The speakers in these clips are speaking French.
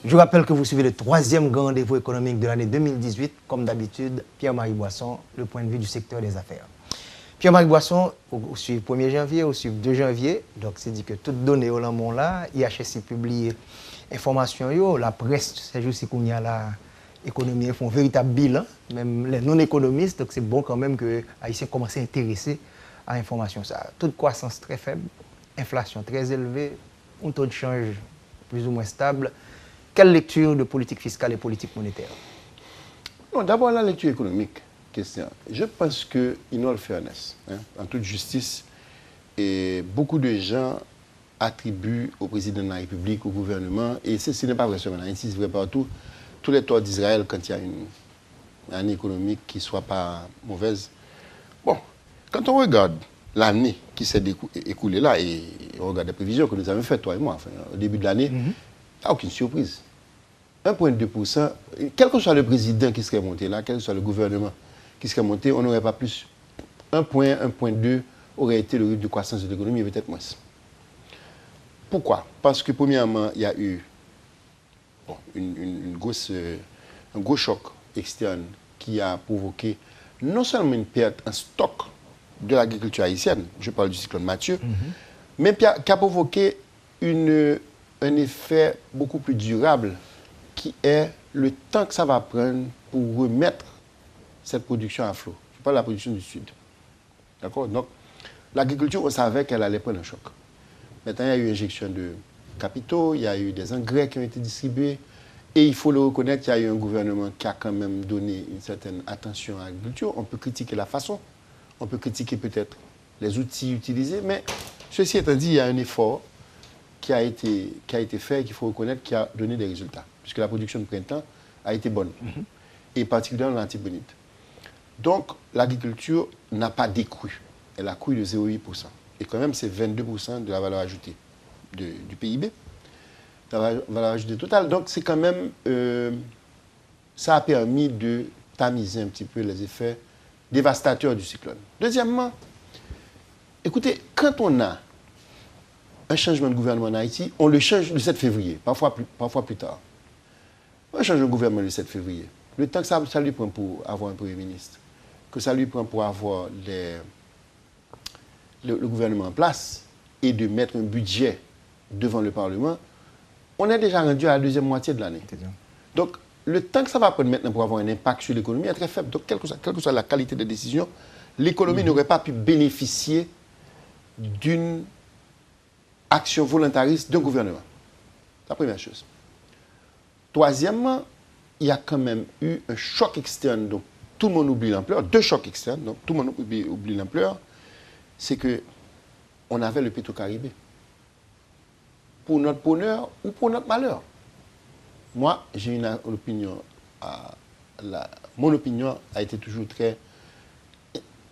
Je rappelle que vous suivez le 3e grand rendez-vous économique de l'année 2018. Comme d'habitude, Pierre-Marie Boisson, le point de vue du secteur des affaires. Pierre-Marie Boisson, au suivre 1er janvier, au suivre 2 janvier. Donc, c'est dit que toutes données au moment là, IHSI publie information, la presse, ces jours-ci qu'on y a là, économie, font un véritable bilan, même les non-économistes. Donc, c'est bon quand même que les Haïtiens commencent à s'intéresser à l'information. Toute croissance très faible, inflation très élevée, un taux de change plus ou moins stable. Quelle lecture de politique fiscale et politique monétaire? Non, d'abord la lecture économique. Question. Je pense qu'il y a le fairness, en toute justice, et beaucoup de gens attribuent au président de la République, au gouvernement, et ce n'est pas vrai seulement en Haïti, c'est vrai partout, tous les torts d'Israël quand il y a une année économique qui ne soit pas mauvaise. Bon, quand on regarde l'année qui s'est écoulée là, et on regarde les prévisions que nous avons faites, toi et moi, enfin, au début de l'année, il n'y a aucune surprise. 1,2%, quel que soit le président qui serait monté là, quel que soit le gouvernement qui serait monté, on n'aurait pas plus. 1,2 aurait été le rythme de croissance de l'économie, peut-être moins. Pourquoi? Parce que premièrement, il y a eu un gros choc externe qui a provoqué non seulement une perte en stock de l'agriculture haïtienne, je parle du cyclone Mathieu, mais qui a provoqué un effet beaucoup plus durable qui est le temps que ça va prendre pour remettre cette production à flot. Je parle de la production du Sud. D'accord? Donc, l'agriculture, on savait qu'elle allait prendre un choc. Maintenant, il y a eu injection de capitaux, il y a eu des engrais qui ont été distribués, et il faut le reconnaître, il y a eu un gouvernement qui a quand même donné une certaine attention à l'agriculture. On peut critiquer la façon, on peut critiquer peut-être les outils utilisés, mais ceci étant dit, il y a un effort qui a été fait et qu'il faut reconnaître qui a donné des résultats, puisque la production de printemps a été bonne, et particulièrement l'antibonite. Donc, l'agriculture n'a pas décru. Elle a cru de 0,8%. Et quand même, c'est 22% de la valeur ajoutée du PIB, la valeur ajoutée totale. Donc, c'est quand même... ça a permis de tamiser un petit peu les effets dévastateurs du cyclone. Deuxièmement, écoutez, quand on a un changement de gouvernement en Haïti, on le change le 7 février, parfois plus tard. On change de gouvernement le 7 février. Le temps que ça lui prend pour avoir un Premier ministre, que ça lui prend pour avoir le gouvernement en place et de mettre un budget devant le Parlement, on est déjà rendu à la deuxième moitié de l'année. Donc, le temps que ça va prendre maintenant pour avoir un impact sur l'économie est très faible. Donc, quelle que soit la qualité des décisions, l'économie n'aurait pas pu bénéficier d'une action volontariste d'un gouvernement. C'est la première chose. Troisièmement, il y a quand même eu un choc externe, donc tout le monde oublie l'ampleur, 2 chocs externes, donc tout le monde oublie l'ampleur, c'est qu'on avait le Petro-Caribé. Pour notre bonheur ou pour notre malheur. Moi, j'ai une opinion, mon opinion a été toujours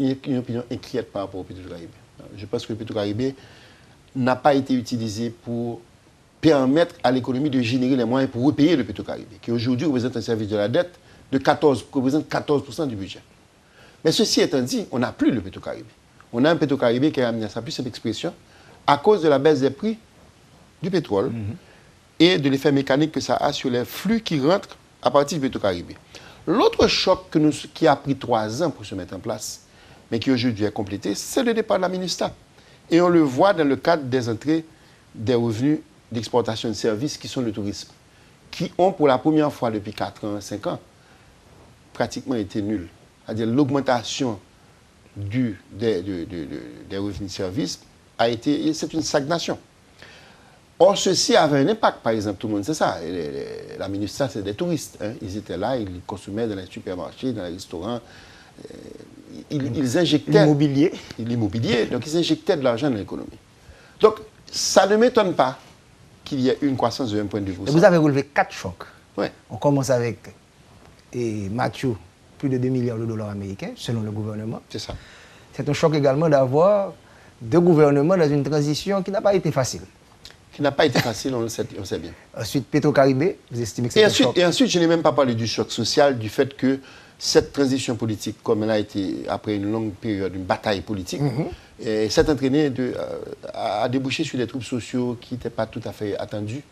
une opinion inquiète par rapport au Petro-Caribé. Je pense que le Petro-Caribé n'a pas été utilisé pour permettre à l'économie de générer les moyens pour repayer le Petro-Caribé, qui aujourd'hui représente un service de la dette représente 14% du budget. Mais ceci étant dit, on n'a plus le Petro-Caribé. On a un Petro-Caribé qui a amené à sa plus simple expression à cause de la baisse des prix du pétrole et de l'effet mécanique que ça a sur les flux qui rentrent à partir du Petro-Caribé. L'autre choc qui a pris 3 ans pour se mettre en place, mais qui aujourd'hui est complété, c'est le départ de la MINUSTAH. Et on le voit dans le cadre des entrées des revenus d'exportation de services qui sont le tourisme, qui ont pour la première fois depuis 4 ans, 5 ans, pratiquement été nuls. C'est-à-dire l'augmentation des revenus de services c'est une stagnation. Or, ceci avait un impact, par exemple, tout le monde sait ça. La MINUSTAH, c'est des touristes. Ils étaient là, ils consommaient dans les supermarchés, dans les restaurants. Ils injectaient... L'immobilier. Donc, ils injectaient de l'argent dans l'économie. Donc, ça ne m'étonne pas qu'il y ait une croissance de 1,2%. Vous avez relevé 4 chocs. Ouais. On commence avec Mathieu, plus de 2 milliards de dollars américains, selon le gouvernement. C'est ça. C'est un choc également d'avoir 2 gouvernements dans une transition qui n'a pas été facile. Qui n'a pas été facile, on le sait bien. Ensuite, Petro-Caribé, vous estimez que c'est un choc. Et ensuite, je n'ai même pas parlé du choc social, du fait que cette transition politique, comme elle a été après une longue période, une bataille politique, s'est entraînée à déboucher sur des troubles sociaux qui n'étaient pas tout à fait attendus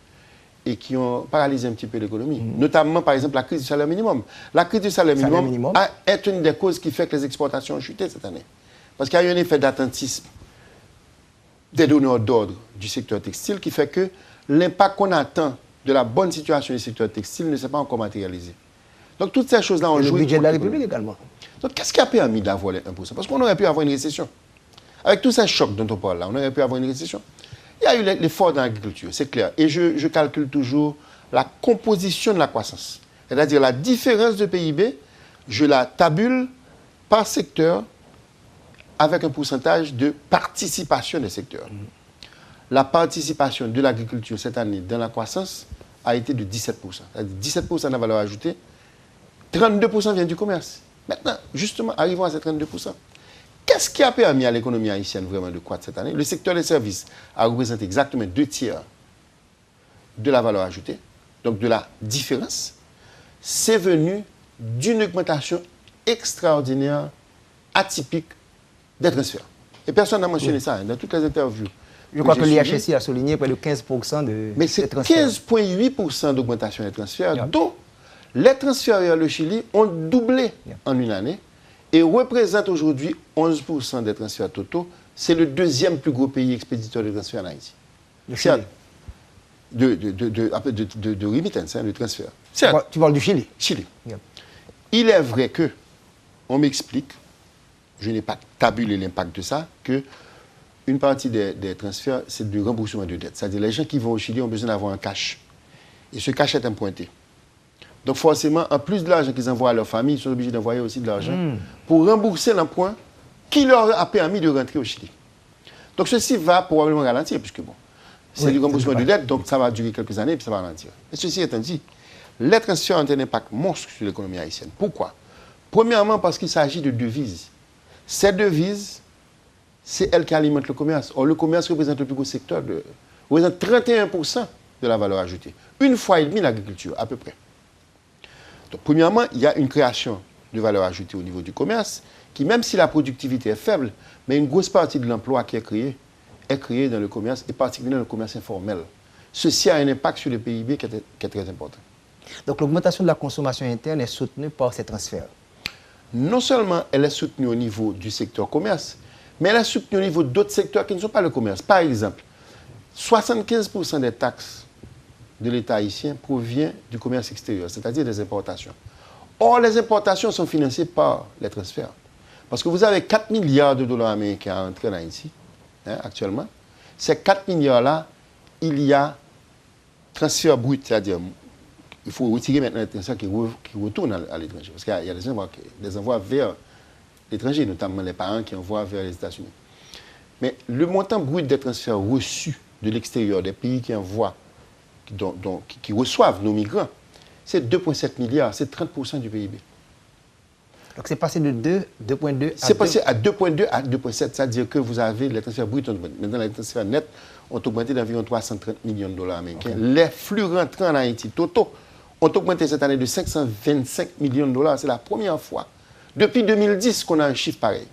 et qui ont paralysé un petit peu l'économie. Notamment, par exemple, la crise du salaire minimum. La crise du salaire minimum est une des causes qui fait que les exportations ont chuté cette année. Parce qu'il y a eu un effet d'attentisme des donneurs d'ordre du secteur textile qui fait que l'impact qu'on attend de la bonne situation du secteur textile ne s'est pas encore matérialisé. Donc, toutes ces choses-là ont joué. Le budget de la République également. Donc, qu'est-ce qui a permis d'avoir les 1%? Parce qu'on aurait pu avoir une récession. Avec tous ces chocs dont on parle là, on aurait pu avoir une récession. Il y a eu l'effort dans l'agriculture, c'est clair. Et je calcule toujours la composition de la croissance. C'est-à-dire la différence de PIB, je la tabule par secteur avec un pourcentage de participation des secteurs. La participation de l'agriculture cette année dans la croissance a été de 17%. C'est-à-dire 17% de la valeur ajoutée, 32% vient du commerce. Maintenant, justement, arrivons à ces 32%. Qu'est-ce qui a permis à l'économie haïtienne vraiment de croître cette année? Le secteur des services a représenté exactement 2/3 de la valeur ajoutée, donc de la différence. C'est venu d'une augmentation extraordinaire, atypique des transferts. Et personne n'a mentionné ça dans toutes les interviews. Je crois que l'IHSI a souligné près de 15% de mais c'est 15,8% d'augmentation des transferts, dont les transferts vers le Chili ont doublé en une année et représentent aujourd'hui 11% des transferts totaux. C'est le deuxième plus gros pays expéditeur de transferts en Haïti. Le Chili. De remittance, de transfert. Tu parles du Chili? Chili. Il est vrai que, on m'explique, je n'ai pas tabulé l'impact de ça, que une partie des transferts, c'est du remboursement de dettes. C'est-à-dire les gens qui vont au Chili ont besoin d'avoir un cash. Et ce cash est emprunté. Donc forcément, en plus de l'argent qu'ils envoient à leur famille, ils sont obligés d'envoyer aussi de l'argent pour rembourser l'emprunt qui leur a permis de rentrer au Chili. Donc ceci va probablement ralentir, puisque bon, c'est du remboursement de dette, donc ça va durer quelques années, puis ça va ralentir. Et ceci étant dit, les transferts ont un impact monstre sur l'économie haïtienne. Pourquoi? Premièrement, parce qu'il s'agit de devises. Ces devises, c'est elles qui alimentent le commerce. Or, le commerce représente le plus gros secteur, représente 31% de la valeur ajoutée. Une fois et demie l'agriculture, à peu près. Donc, premièrement, il y a une création de valeur ajoutée au niveau du commerce, qui, même si la productivité est faible, mais une grosse partie de l'emploi qui est créée dans le commerce, et particulièrement dans le commerce informel. Ceci a un impact sur le PIB qui est très important. Donc, l'augmentation de la consommation interne est soutenue par ces transferts. Non seulement elle est soutenue au niveau du secteur commerce, mais elle est soutenue au niveau d'autres secteurs qui ne sont pas le commerce. Par exemple, 75% des taxes de l'État haïtien provient du commerce extérieur, c'est-à-dire des importations. Or, les importations sont financées par les transferts. Parce que vous avez 4 milliards de dollars américains à entrer en Haïti, actuellement. Ces 4 milliards-là, il y a transfert brut, c'est-à-dire il faut retirer maintenant les transferts qui retournent à l'étranger. Parce qu'il y a des envois vers l'étranger, notamment les parents qui envoient vers les États-Unis. Mais le montant brut des transferts reçus de l'extérieur, des pays qui envoient, qui reçoivent nos migrants, c'est 2,7 milliards, c'est 30% du PIB. Donc c'est passé de 2,2 à c'est passé à 2,2 à 2,7, c'est-à-dire que vous avez les transferts bruts, maintenant les transferts nets ont augmenté d'environ 330 millions de dollars américains. Okay. Les flux rentrants en Haïti, totaux, ont augmenté cette année de 525 millions de dollars. C'est la première fois depuis 2010 qu'on a un chiffre pareil.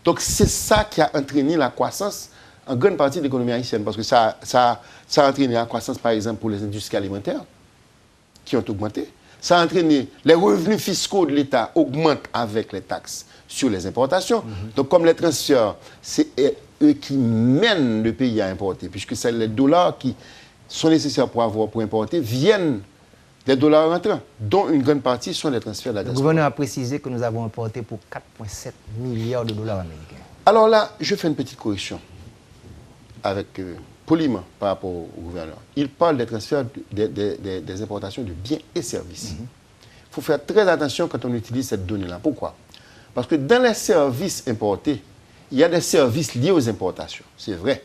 Donc c'est ça qui a entraîné la croissance en grande partie de l'économie haïtienne, parce que ça a entraîné la croissance, par exemple, pour les industries alimentaires, qui ont augmenté. Ça a entraîné les revenus fiscaux de l'État augmentent avec les taxes sur les importations. Donc comme les transferts, c'est eux qui mènent le pays à importer, puisque c'est les dollars qui sont nécessaires pour importer, viennent des dollars rentrants, dont une grande partie sont des transferts de la diaspora. Le gouvernement a précisé que nous avons importé pour 4,7 milliards de dollars américains. Alors là, je fais une petite correction, avec poliment par rapport au gouverneur. Il parle des transferts des importations de biens et services. Il faut faire très attention quand on utilise cette donnée-là. Pourquoi? Parce que dans les services importés, il y a des services liés aux importations, c'est vrai.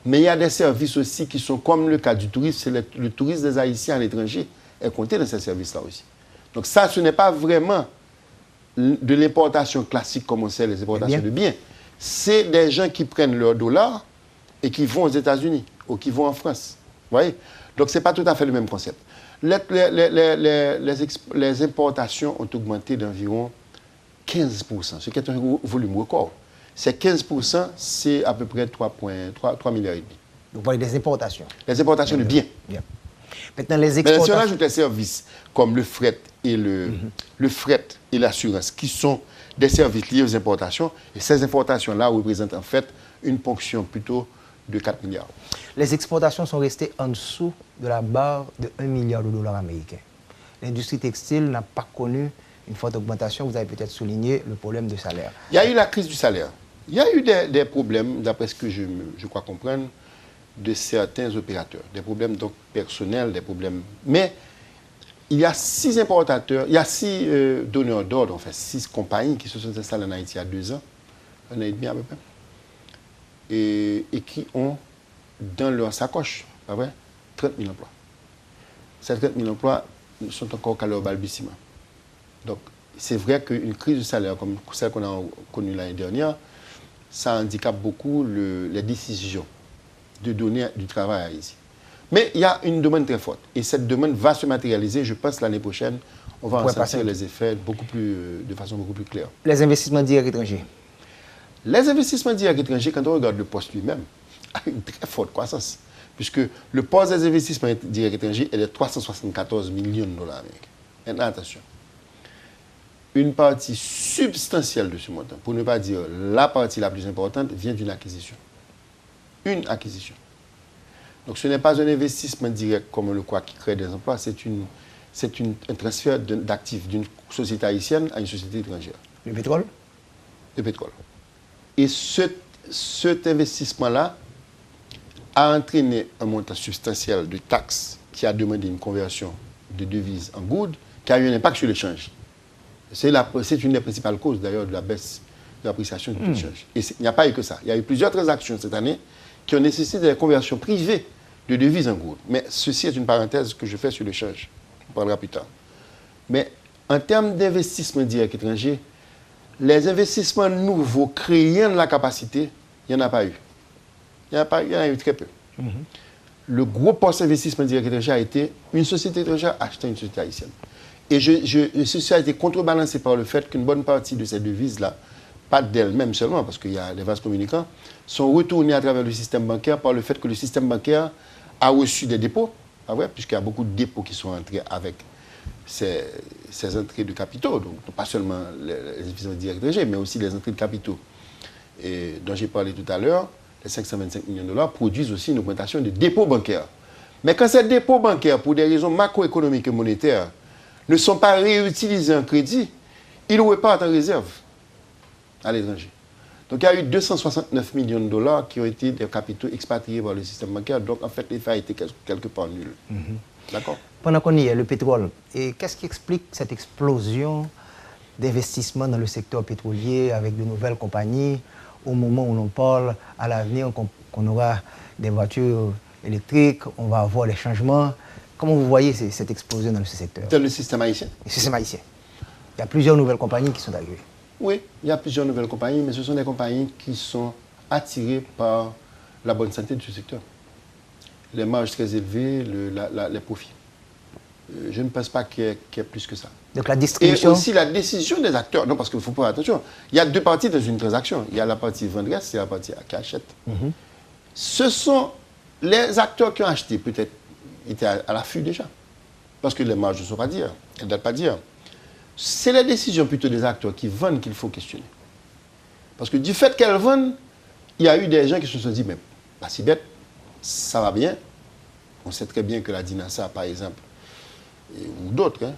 Mais il y a des services aussi qui sont, comme le cas du tourisme, c'est le tourisme des Haïtiens à l'étranger est compté dans ces services-là aussi. Donc ça, ce n'est pas vraiment de l'importation classique comme on sait les importations de biens. C'est des gens qui prennent leurs dollars et qui vont aux États-Unis ou qui vont en France. Vous voyez? Donc ce n'est pas tout à fait le même concept. Les importations ont augmenté d'environ 15%, ce qui est un volume record. Ces 15%, c'est à peu près 3 milliards et demi. Vous parlez des importations. Les importations de biens. Bien. Maintenant, les Mais si exportations. on ajoute les services comme le fret et le fret et l'assurance, qui sont des services liés aux importations, et ces importations-là représentent en fait une ponction plutôt de 4 milliards. Les exportations sont restées en dessous de la barre de 1 milliard de dollars américains. L'industrie textile n'a pas connu une forte augmentation. Vous avez peut-être souligné le problème de salaire. Il y a eu la crise du salaire. Il y a eu des problèmes, d'après ce que je crois comprendre, de certains opérateurs. Des problèmes donc personnels, des problèmes. Mais il y a 6 importateurs, il y a 6 donneurs d'ordre, en fait, 6 compagnies qui se sont installées en Haïti il y a 2 ans, 1 an et demi à peu près, et qui ont dans leur sacoche, pas vrai, 30 000 emplois. Ces 30 000 emplois sont encore qu'à leur balbutiement. Donc, c'est vrai qu'une crise du salaire comme celle qu'on a connue l'année dernière, ça handicape beaucoup les décisions de donner du travail à Haïti. Mais il y a une demande très forte. Et cette demande va se matérialiser, je pense, l'année prochaine. On va en sentir les effets de façon beaucoup plus claire. Les investissements directs étrangers. Les investissements directs étrangers, quand on regarde le poste lui-même, a une très forte croissance. Puisque le poste des investissements directs étrangers est de 374 millions de dollars américains. Maintenant, attention. Une partie substantielle de ce montant, pour ne pas dire la partie la plus importante, vient d'une acquisition. Une acquisition. Donc ce n'est pas un investissement direct comme on le croit qui crée des emplois, c'est un transfert d'actifs d'une société haïtienne à une société étrangère. Le pétrole? Le pétrole. Et cet investissement-là a entraîné un montant substantiel de taxes qui a demandé une conversion de devises en goud, qui a eu un impact sur l'échange. C'est une des principales causes d'ailleurs de la baisse de l'appréciation du change. Et il n'y a pas eu que ça. Il y a eu plusieurs transactions cette année qui ont nécessité des conversions privées de devises en goud. Mais ceci est une parenthèse que je fais sur le change. On parlera plus tard. Mais en termes d'investissement direct étranger, les investissements nouveaux créant de la capacité, il n'y en a pas eu. Il y en a eu très peu. Le gros poste d'investissement direct étranger a été une société étrangère achetant une société haïtienne. Et ceci a été contrebalancé par le fait qu'une bonne partie de ces devises-là, pas d'elles-mêmes seulement, parce qu'il y a des vases communicants, sont retournées à travers le système bancaire par le fait que le système bancaire a reçu des dépôts, pas vrai, puisqu'il y a beaucoup de dépôts qui sont entrés avec ces entrées de capitaux, donc pas seulement les investissements directs étrangers, mais aussi les entrées de capitaux dont j'ai parlé tout à l'heure. Les 525 millions de dollars produisent aussi une augmentation des dépôts bancaires. Mais quand ces dépôts bancaires, pour des raisons macroéconomiques et monétaires, ne sont pas réutilisés en crédit, ils repartent en réserve à l'étranger. Donc il y a eu 269 millions de dollars qui ont été des capitaux expatriés par le système bancaire. Donc en fait, l'effet a été quelque part nul. D'accord? Pendant qu'on y est, le pétrole, et qu'est-ce qui explique cette explosion d'investissement dans le secteur pétrolier avec de nouvelles compagnies au moment où l'on parle à l'avenir qu'on aura des voitures électriques, on va avoir les changements? Comment vous voyez cette explosion dans ce secteur? Dans le système haïtien. Le système haïtien. Il y a plusieurs nouvelles compagnies qui sont arrivées. Oui, il y a plusieurs nouvelles compagnies, mais ce sont des compagnies qui sont attirées par la bonne santé de ce secteur. Les marges très élevées, les profits. Je ne pense pas qu'il y ait plus que ça. Donc la distribution... Et aussi la décision des acteurs. Non, parce qu'il faut faire attention. Il y a 2 parties dans une transaction. Il y a la partie vendresse et la partie qui achète. Ce sont les acteurs qui ont acheté, peut-être, étaient à l'affût déjà. Parce que les marges ne sont pas dire. Elles ne datent pas dire. C'est la décision plutôt des acteurs qui vendent qu'il faut questionner. Parce que du fait qu'elles vendent, il y a eu des gens qui se sont dit, mais pas si bête, ça va bien. On sait très bien que la Dinasa, par exemple, ou d'autres, hein,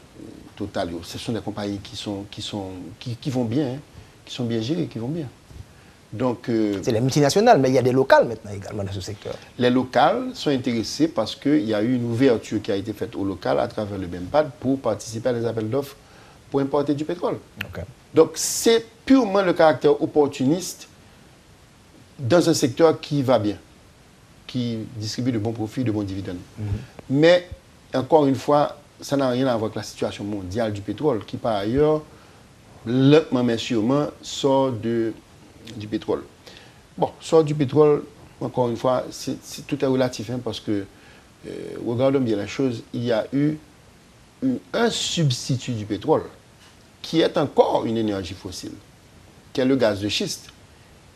Total, ce sont des compagnies qui vont bien, hein, qui sont bien gérées, qui vont bien. Donc, c'est les multinationales, mais il y a des locales maintenant également dans ce secteur. Les locales sont intéressés parce qu'il y a eu une ouverture qui a été faite au local à travers le BEMPAD pour participer à des appels d'offres pour importer du pétrole. Okay. Donc, c'est purement le caractère opportuniste dans un secteur qui va bien, qui distribue de bons profits, de bons dividendes. Mais, encore une fois, ça n'a rien à voir avec la situation mondiale du pétrole, qui par ailleurs, lentement mais sûrement, sort du pétrole. Bon, sort du pétrole, encore une fois, tout est relatif, hein, parce que, regardons bien la chose, il y a eu un substitut du pétrole, qui est encore une énergie fossile, qui est le gaz de schiste,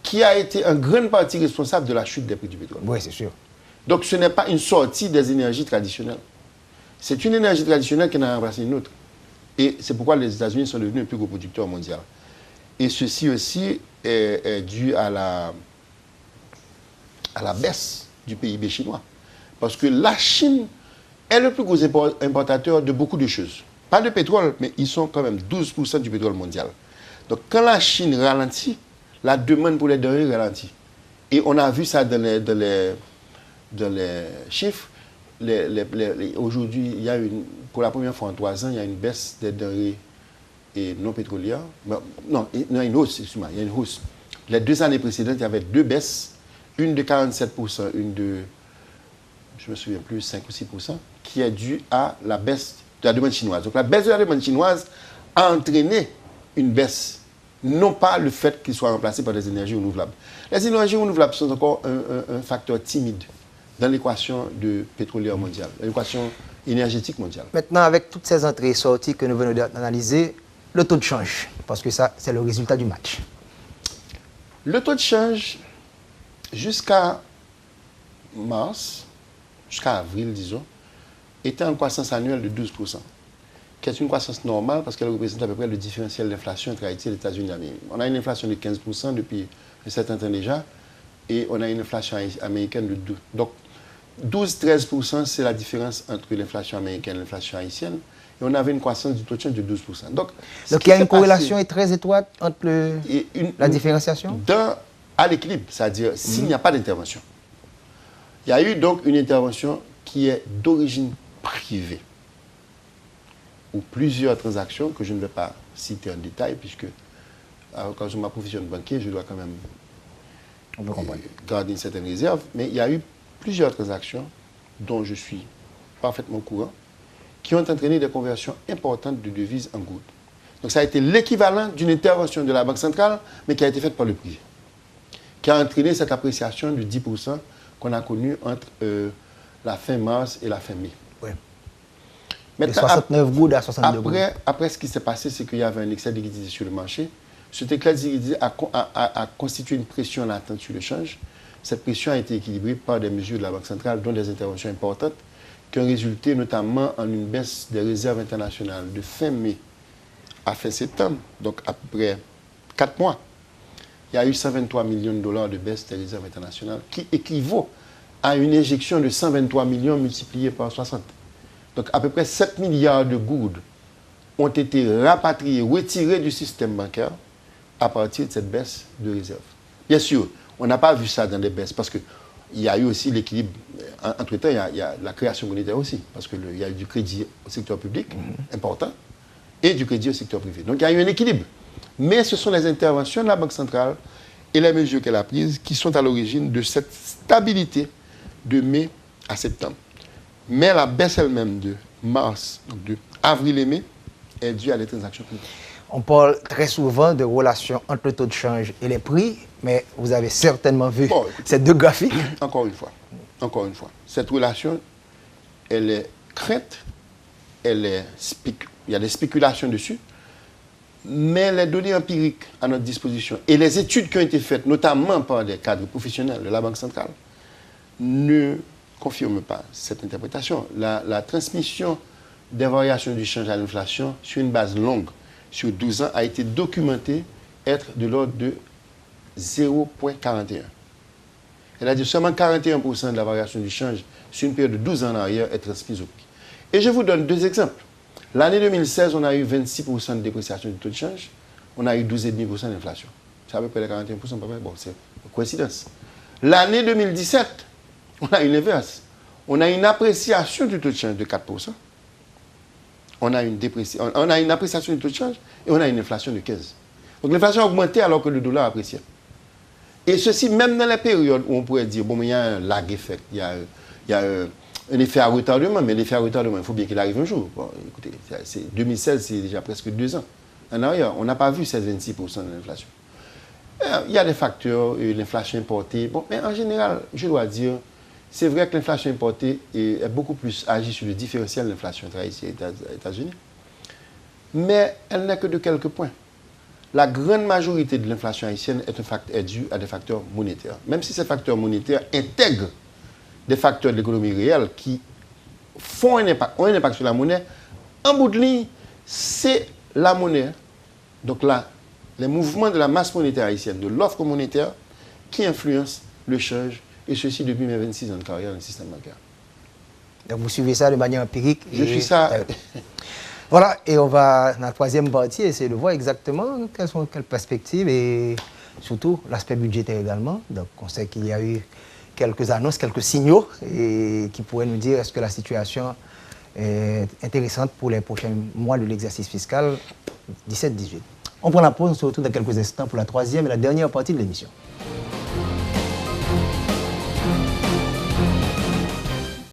qui a été en grande partie responsable de la chute des prix du pétrole. Oui, c'est sûr. Donc ce n'est pas une sortie des énergies traditionnelles. C'est une énergie traditionnelle qui n'a remplacé une autre. Et c'est pourquoi les États-Unis sont devenus le plus gros producteur mondial. Et ceci aussi est dû à la baisse du PIB chinois. Parce que la Chine est le plus gros importateur de beaucoup de choses. Pas de pétrole, mais ils sont quand même 12% du pétrole mondial. Donc quand la Chine ralentit, la demande pour les denrées ralentit. Et on a vu ça dans les chiffres. Aujourd'hui, pour la première fois en 3 ans, il y a une baisse des denrées non pétrolières. Non, il y a une hausse, excuse-moi, il y a une hausse. Les 2 années précédentes, il y avait 2 baisses. Une de 47%, une de, je ne me souviens plus, 5 ou 6%, qui est due à la baisse de la demande chinoise. Donc la baisse de la demande chinoise a entraîné une baisse, non pas le fait qu'il soit remplacé par des énergies renouvelables. Les énergies renouvelables sont encore un facteur timide dans l'équation pétrolière mondiale, l'équation énergétique mondiale. Maintenant, avec toutes ces entrées et sorties que nous venons d'analyser, le taux de change, parce que ça, c'est le résultat du match. Le taux de change, jusqu'à mars, jusqu'à avril, disons, était en croissance annuelle de 12%, qui est une croissance normale parce qu'elle représente à peu près le différentiel d'inflation entre Haïti et les États-Unis d'Amérique. On a une inflation de 15% depuis un certain temps déjà, et on a une inflation américaine de 12%. Donc, 12-13%, c'est la différence entre l'inflation américaine et l'inflation haïtienne. Et on avait une croissance du taux de change de 12%. Donc il y a une corrélation très étroite entre la différenciation à l'équilibre, c'est-à-dire s'il n'y a pas d'intervention. Il y a eu donc une intervention qui est d'origine privée, ou plusieurs transactions que je ne vais pas citer en détail, puisque à l'occasion de ma profession de banquier, je dois quand même garder une certaine réserve, mais il y a eu plusieurs transactions dont je suis parfaitement au courant, qui ont entraîné des conversions importantes de devises en gouttes. Donc ça a été l'équivalent d'une intervention de la Banque centrale, mais qui a été faite par le privé, qui a entraîné cette appréciation de 10% qu'on a connue entre la fin mars et la fin mai. Ouais. Maintenant, 69 gouttes à 62 gouttes. Après, ce qui s'est passé, c'est qu'il y avait un excès de liquidité sur le marché. Cet excès de liquidité a constitué une pression latente sur le change. Cette pression a été équilibrée par des mesures de la Banque centrale, dont des interventions importantes, qui ont résulté notamment en une baisse des réserves internationales de fin mai à fin septembre, donc à peu près 4 mois. Il y a eu 123 millions de dollars de baisse des réserves internationales, qui équivaut à une injection de 123 millions multipliée par 60. Donc à peu près 7 milliards de gouttes ont été rapatriés, retirés du système bancaire à partir de cette baisse de réserve. Bien sûr, on n'a pas vu ça dans les baisses parce qu'il y a eu aussi l'équilibre. Entre-temps, il y a la création monétaire aussi, parce qu'il y a eu du crédit au secteur public important et du crédit au secteur privé. Donc il y a eu un équilibre. Mais ce sont les interventions de la Banque centrale et les mesures qu'elle a prises qui sont à l'origine de cette stabilité de mai à septembre. Mais la baisse elle-même de mars, donc de avril et mai, est due à des transactions privées. On parle très souvent de relations entre le taux de change et les prix, mais vous avez certainement vu ces deux graphiques. Encore une fois, cette relation, elle est crainte, il y a des spéculations dessus, mais les données empiriques à notre disposition et les études qui ont été faites, notamment par des cadres professionnels de la Banque centrale, ne confirment pas cette interprétation. La transmission des variations du change à l'inflation sur une base longue, sur 12 ans, a été documentée être de l'ordre de 0,41. C'est-à-dire seulement 41% de la variation du change sur une période de 12 ans en arrière est transmise au prix. Et je vous donne 2 exemples. L'année 2016, on a eu 26% de dépréciation du taux de change, on a eu 12,5% d'inflation. C'est à peu près les 41%, bon, c'est une coïncidence. L'année 2017, on a eu l'inverse. On a une appréciation du taux de change de 4%. On a une appréciation du taux de change et on a une inflation de 15%. Donc l'inflation a augmenté alors que le dollar a apprécié. Et ceci, même dans les périodes où on pourrait dire, bon, mais il y a un lag effect, il y a un effet à retardement, mais l'effet à retardement, il faut bien qu'il arrive un jour. Bon, écoutez, 2016, c'est déjà presque 2 ans. En arrière, on n'a pas vu ces 26% de l'inflation. Il y a des facteurs, l'inflation importée. Bon, mais en général, je dois dire, c'est vrai que l'inflation importée est beaucoup plus agi sur le différentiel de l'inflation entre Haïti et les États-Unis. Mais elle n'est que de quelques points. La grande majorité de l'inflation haïtienne est due à des facteurs monétaires. Même si ces facteurs monétaires intègrent des facteurs de l'économie réelle qui ont un impact sur la monnaie, en bout de ligne, c'est la monnaie. Donc là, les mouvements de la masse monétaire haïtienne, de l'offre monétaire, qui influencent le change, et ceci depuis mes 26 ans de carrière dans le système bancaire. Donc vous suivez ça de manière empirique. Je suis ça. Voilà, et on va, dans la troisième partie, essayer de voir exactement quelles perspectives et surtout l'aspect budgétaire également. Donc on sait qu'il y a eu quelques annonces, quelques signaux et qui pourraient nous dire est-ce que la situation est intéressante pour les prochains mois de l'exercice fiscal 17-18. On prend la pause, on se retrouve dans quelques instants pour la troisième et la dernière partie de l'émission.